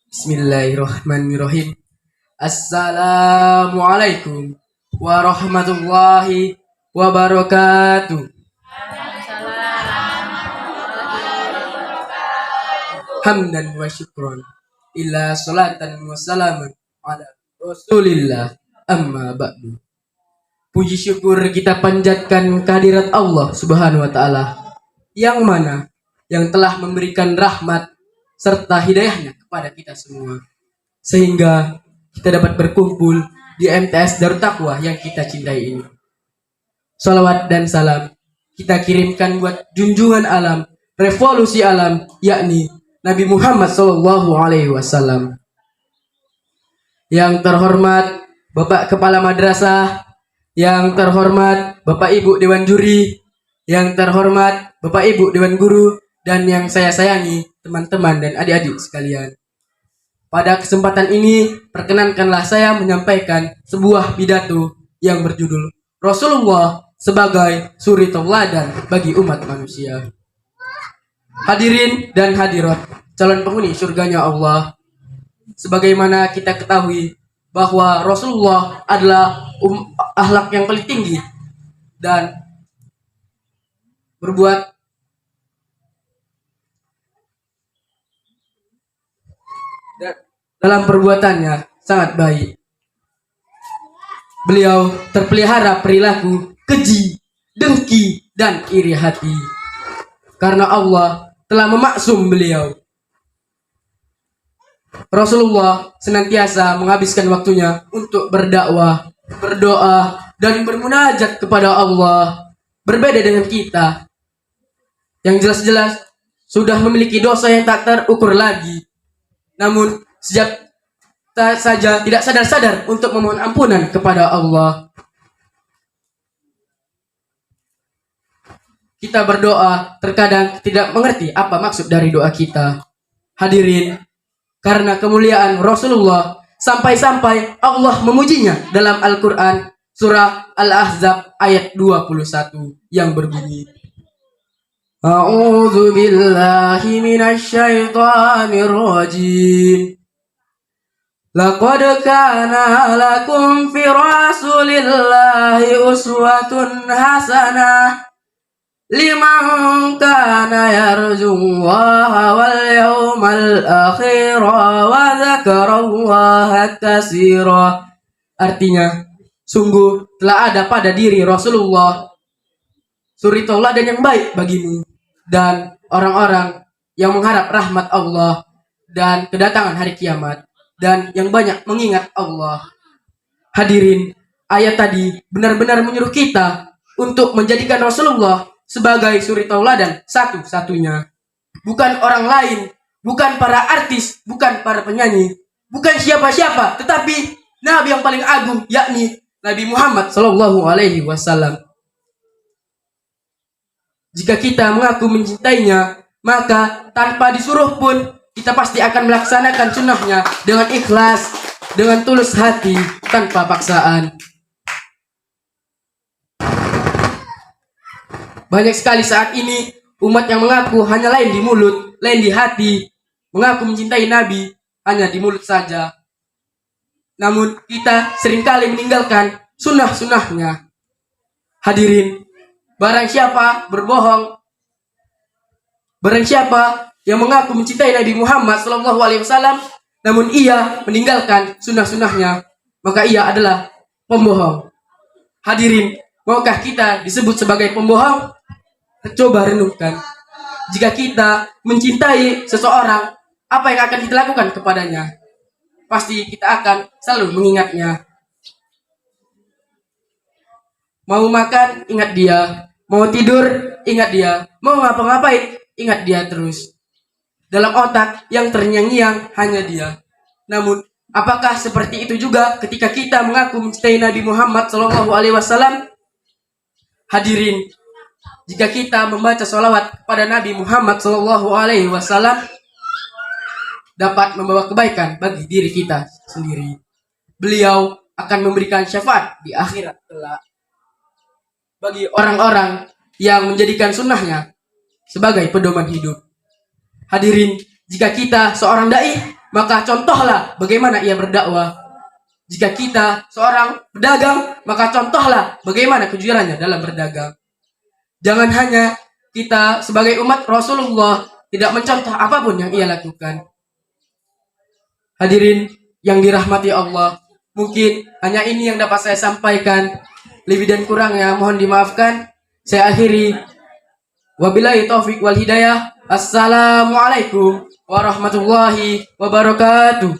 Bismillahirrahmanirrahim. Assalamualaikum warahmatullahi wabarakatuh. Hamdan wa syukron illa salatan wa salaman ala rasulillah amma ba'du. Puji syukur kita panjatkan kehadirat Allah subhanahu wa ta'ala, yang mana yang telah memberikan rahmat serta hidayahnya kepada kita semua, sehingga kita dapat berkumpul di MTS Darut Taqwa yang kita cintai ini. Salawat dan salam kita kirimkan buat junjungan alam, revolusi alam, yakni Nabi Muhammad SAW. Yang terhormat Bapak Kepala Madrasah, yang terhormat Bapak Ibu Dewan Juri, yang terhormat Bapak Ibu Dewan Guru, dan yang saya sayangi teman-teman dan adik-adik sekalian. Pada kesempatan ini, perkenankanlah saya menyampaikan sebuah pidato yang berjudul Rasulullah sebagai suri tauladan bagi umat manusia. Hadirin dan hadirat, calon penghuni surganya Allah, sebagaimana kita ketahui bahwa Rasulullah adalah akhlak yang paling tinggi dan berbuat dalam perbuatannya sangat baik. Beliau terpelihara perilaku keji, dengki, dan iri hati, karena Allah telah memaksum beliau. Rasulullah senantiasa menghabiskan waktunya untuk berdakwah, berdoa, dan bermunajat kepada Allah. Berbeda dengan kita yang jelas-jelas sudah memiliki dosa yang tak terukur lagi, namun sejak saja tidak sadar-sadar untuk memohon ampunan kepada Allah. Kita berdoa terkadang tidak mengerti apa maksud dari doa kita. Hadirin, karena kemuliaan Rasulullah sampai-sampai Allah memujinya dalam Al-Quran surah Al-Ahzab ayat 21 yang berbunyi, A'udzu billahi minasyaitonir rajim. Laqad kana lakum fi rasulillahi uswatun hasanah liman kana yarjullaha wal yawmal akhir wa dzakarallaha katsira. Artinya, sungguh telah ada pada diri Rasulullah suri tauladan yang baik bagimu dan orang-orang yang mengharap rahmat Allah dan kedatangan hari kiamat, dan yang banyak mengingat Allah. Hadirin, ayat tadi benar-benar menyuruh kita untuk menjadikan Rasulullah sebagai suri tauladan satu-satunya. Bukan orang lain, bukan para artis, bukan para penyanyi, bukan siapa-siapa, tetapi Nabi yang paling agung, yakni Nabi Muhammad SAW. Jika kita mengaku mencintainya, maka tanpa disuruh pun kita pasti akan melaksanakan sunnahnya dengan ikhlas, dengan tulus hati, tanpa paksaan. Banyak sekali saat ini umat yang mengaku hanya lain di mulut, lain di hati, mengaku mencintai Nabi hanya di mulut saja. Namun kita seringkali meninggalkan sunnah-sunnahnya. Hadirin, barang siapa berbohong, barang siapa yang mengaku mencintai Nabi Muhammad SAW, namun ia meninggalkan sunnah-sunnahnya, maka ia adalah pembohong. Hadirin, maukah kita disebut sebagai pembohong? Coba renungkan. Jika kita mencintai seseorang, apa yang akan kita lakukan kepadanya? Pasti kita akan selalu mengingatnya. Mau makan, ingat dia. Mau tidur, ingat dia. Mau ngapa-ngapain, ingat dia terus. Dalam otak yang terngiang-ngiang hanya dia. Namun, apakah seperti itu juga ketika kita mengaku mencintai Nabi Muhammad SAW? Hadirin, jika kita membaca sholawat kepada Nabi Muhammad SAW, dapat membawa kebaikan bagi diri kita sendiri. Beliau akan memberikan syafaat di akhirat kelak bagi orang-orang yang menjadikan sunnahnya sebagai pedoman hidup. Hadirin, Jika kita seorang dai, maka contohlah bagaimana ia berdakwah. Jika kita seorang pedagang, maka contohlah bagaimana kejujurannya dalam berdagang. Jangan hanya kita sebagai umat Rasulullah tidak mencontoh apapun yang ia lakukan. Hadirin yang dirahmati Allah, mungkin hanya ini yang dapat saya sampaikan. Lebih dan kurangnya mohon dimaafkan. Saya akhiri. Wabillahi taufik wal hidayah. Assalamualaikum warahmatullahi wabarakatuh.